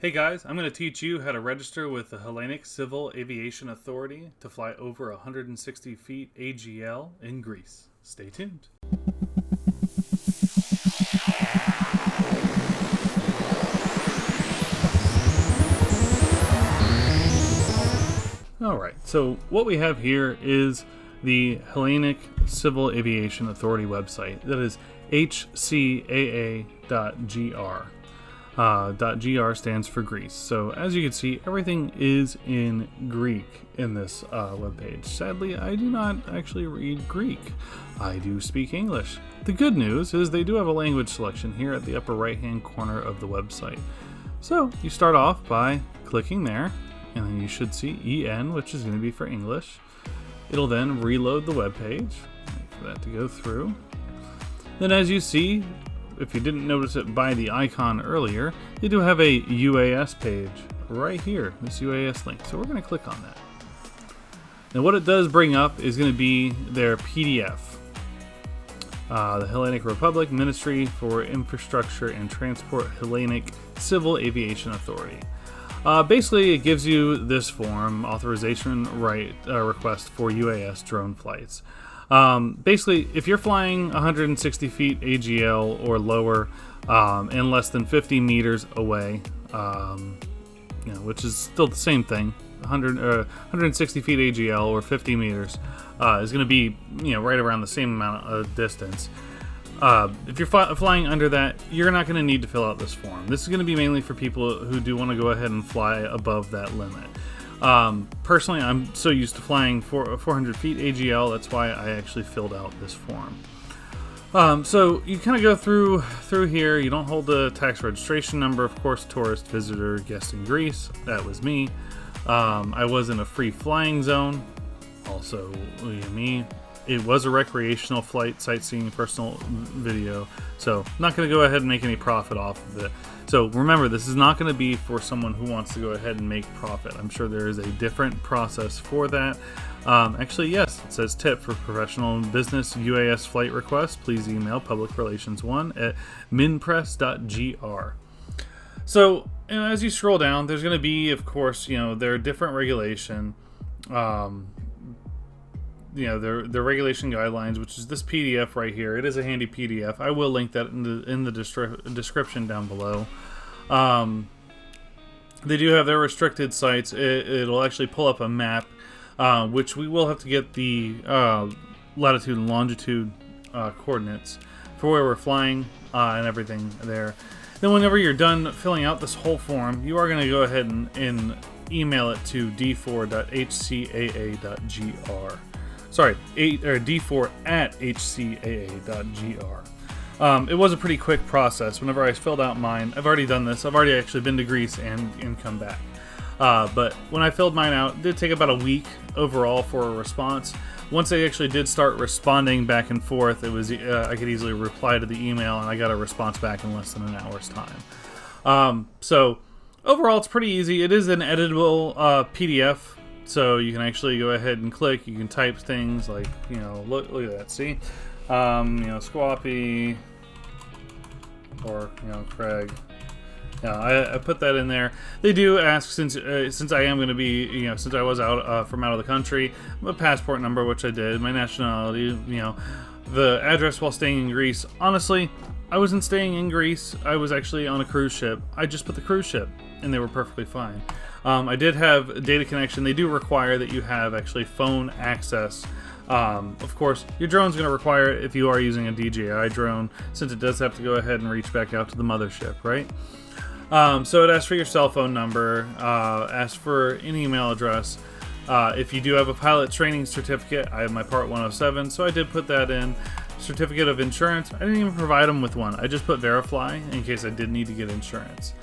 Hey guys, I'm going to teach you how to register with the Hellenic Civil Aviation Authority to fly over 160 feet AGL in Greece. Stay tuned. Alright, so what we have here is the Hellenic Civil Aviation Authority website. That is HCAA.gr. .gr stands for Greece. So as you can see, everything is in Greek in this webpage. Sadly, I do not actually read Greek. I do speak English. The good news is they do have a language selection here at the upper right-hand corner of the website. So you start off by clicking there, and then you should see EN, which is going to be for English. It'll then reload the webpage. Wait for that to go through. Then as you see, if you didn't notice it by the icon earlier, they do have a UAS page right here, this UAS link. So we're going to click on that. Now what it does bring up is going to be their PDF. The Hellenic Republic Ministry for Infrastructure and Transport Hellenic Civil Aviation Authority. Basically, it gives you this form, authorization request for UAS drone flights. Basically, if you're flying 160 feet AGL or lower and less than 50 meters away, which is still the same thing, 160 feet AGL or 50 meters is going to be right around the same amount of distance. If you're flying under that, you're not going to need to fill out this form. This is going to be mainly for people who do want to go ahead and fly above that limit. Personally, I'm so used to flying 400 feet AGL, that's why I actually filled out this form. So you kind of go through here. You don't hold the tax registration number, of course, tourist, visitor, guest in Greece. That was me. I was in a free flying zone. Also, me. It was a recreational flight, sightseeing, personal video. So I'm not going to go ahead and make any profit off of it. So remember, this is not going to be for someone who wants to go ahead and make profit. I'm sure there is a different process for that. Actually, yes, it says tip for professional and business UAS flight requests. Please email publicrelations1@minpress.gr. So as you scroll down, there's going to be, of course, there are different regulation. The regulation guidelines, which is this PDF right here. It is a handy PDF. I will link that in the description down below. They do have their restricted sites. It'll actually pull up a map, which we will have to get the latitude and longitude coordinates for where we're flying and everything there. Then whenever you're done filling out this whole form, you are going to go ahead and email it to d4.hcaa.gr. Sorry, d4@hcaa.gr. It was a pretty quick process. Whenever I filled out mine, I've already done this. I've already actually been to Greece and come back. But when I filled mine out, it did take about a week overall for a response. Once they actually did start responding back and forth, it was I could easily reply to the email, and I got a response back in less than an hour's time. So overall, it's pretty easy. It is an editable PDF. So you can actually go ahead and click. You can type things like, look at that. See, Squappy or Craig. I put that in there. They do ask since I am going to be since I was out from out of the country, my passport number, which I did, my nationality, the address while staying in Greece. Honestly, I wasn't staying in Greece. I was actually on a cruise ship. I just put the cruise ship, and they were perfectly fine. I did have data connection. They do require that you have actually phone access. Of course, your drone's going to require it if you are using a DJI drone, since it does have to go ahead and reach back out to the mothership, right? So it asks for your cell phone number, asks for an email address. If you do have a pilot training certificate, I have my Part 107, so I did put that in. Certificate of insurance, I didn't even provide them with one. I just put Verifly in case I did need to get insurance.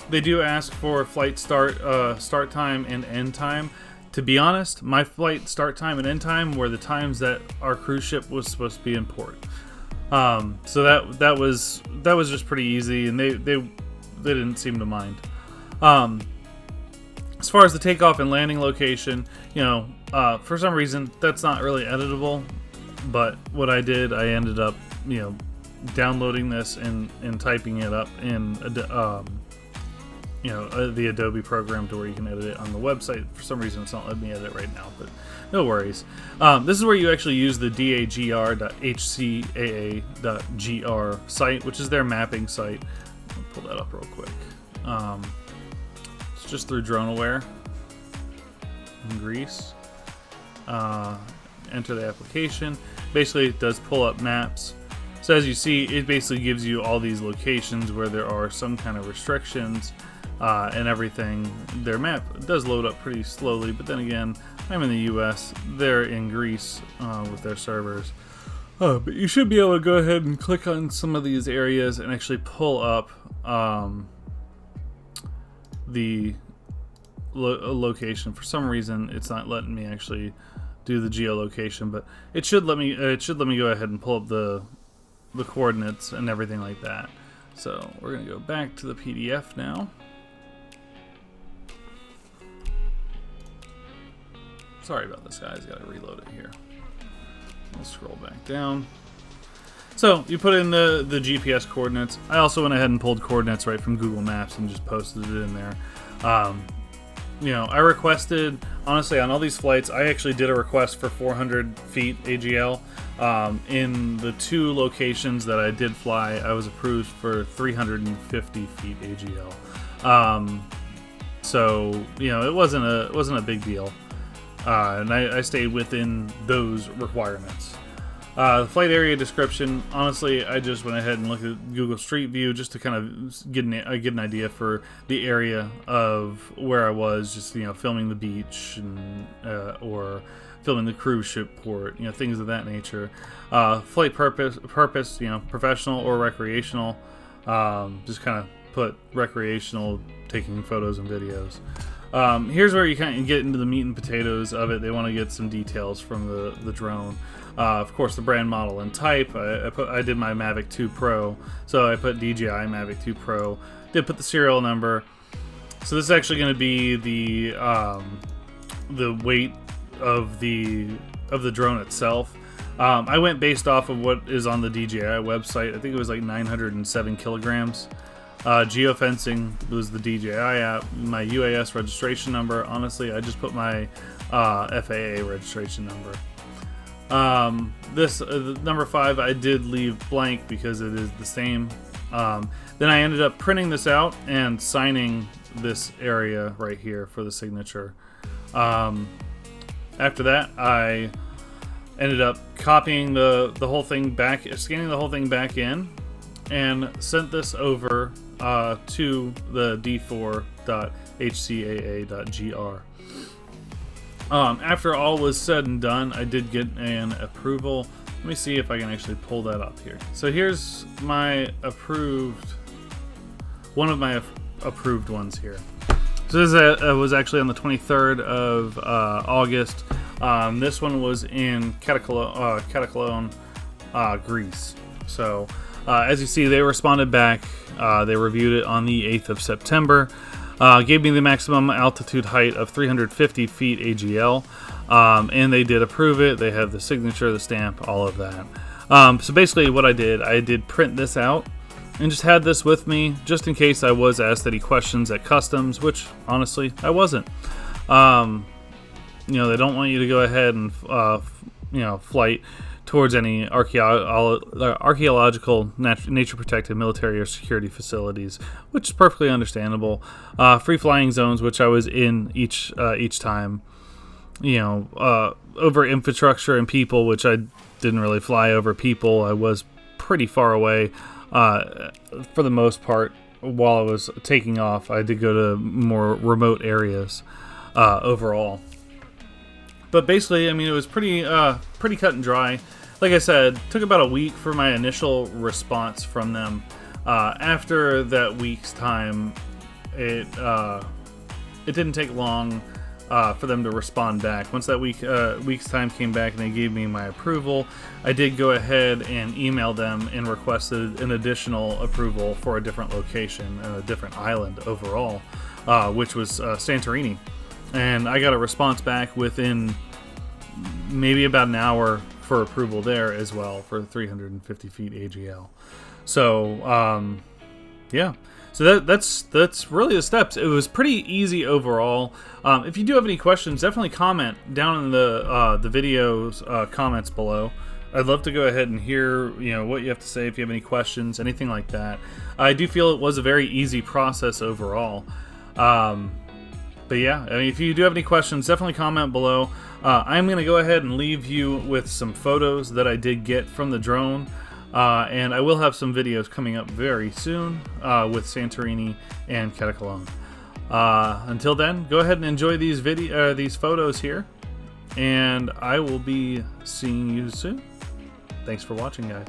They do ask for flight start time and end time. To be honest, my flight start time and end time were the times that our cruise ship was supposed to be in port. So that was just pretty easy, and they didn't seem to mind. As far as the takeoff and landing location, for some reason that's not really editable. But what I did, I ended up downloading this and typing it up in the Adobe program to where you can edit it on the website. For some reason, it's not letting me edit it right now, but no worries. This is where you actually use the dagr.hcaa.gr site, which is their mapping site. I'll pull that up real quick. It's just through DroneAware in Greece. Enter the application. Basically, it does pull up maps. So as you see, it basically gives you all these locations where there are some kind of restrictions and everything. Their map does load up pretty slowly, but then again, I'm in the US, they're in Greece with their servers. But you should be able to go ahead and click on some of these areas and actually pull up the location. For some reason, it's not letting me actually do the geolocation, but it should let me. It should let me go ahead and pull up the coordinates and everything like that. So we're gonna go back to the PDF now. Sorry about this, guys. Got to reload it here. We'll scroll back down. So you put in the GPS coordinates. I also went ahead and pulled coordinates right from Google Maps and just posted it in there. I requested, honestly, on all these flights, I actually did a request for 400 feet AGL. In the 2 locations that I did fly, I was approved for 350 feet AGL. So it wasn't a big deal, and I stayed within those requirements. The flight area description, honestly, I just went ahead and looked at Google Street View just to kind of get an idea for the area of where I was, just filming the beach and or filming the cruise ship port, things of that nature. Flight purpose, professional or recreational. Just kind of put recreational, taking photos and videos. Here's where you kind of get into the meat and potatoes of it. They want to get some details from the drone. Of course, the brand, model, and type. I did my Mavic 2 Pro, so I put DJI Mavic 2 Pro. Did put the serial number. So this is actually going to be the weight of the drone itself. I went based off of what is on the DJI website. I think it was like 907 kilograms. Geofencing was the DJI app. My UAS registration number, honestly, I just put my FAA registration number. This number 5 I did leave blank because it is the same. Then I ended up printing this out and signing this area right here for the signature. After that, I ended up copying the whole thing back, scanning the whole thing back in, and sent this over to the d4.hcaa.gr. After all was said and done, I did get an approval. Let me see if I can actually pull that up here. So here's my one of my approved ones here. So this was actually on the 23rd of August. This one was in Kataklon, Greece. So as you see, they responded back. They reviewed it on the 8th of September. Gave me the maximum altitude height of 350 feet AGL, and they did approve it. They have the signature, the stamp, all of that. So basically what I did print this out and just had this with me just in case I was asked any questions at customs, which honestly I wasn't. They don't want you to go ahead and flight towards any archaeological, nature protected, military or security facilities, which is perfectly understandable. Free flying zones, which I was in each time. Over infrastructure and people, which I didn't really fly over people. I was pretty far away for the most part. While I was taking off, I did go to more remote areas overall. But basically, it was pretty cut and dry. Like I said, took about a week for my initial response from them. After that week's time, it didn't take long for them to respond back. Once that week's time came back and they gave me my approval, I did go ahead and email them and requested an additional approval for a different location and a different island overall, which was Santorini. And I got a response back within maybe about an hour for approval there as well for 350 feet AGL. So, yeah. So that's really the steps. It was pretty easy overall. If you do have any questions, definitely comment down in the video's comments below. I'd love to go ahead and hear what you have to say, if you have any questions, anything like that. I do feel it was a very easy process overall. But yeah, I mean, if you do have any questions, definitely comment below. I'm going to go ahead and leave you with some photos that I did get from the drone. And I will have some videos coming up very soon with Santorini and Cataclone. Until then, go ahead and enjoy these photos here, and I will be seeing you soon. Thanks for watching, guys.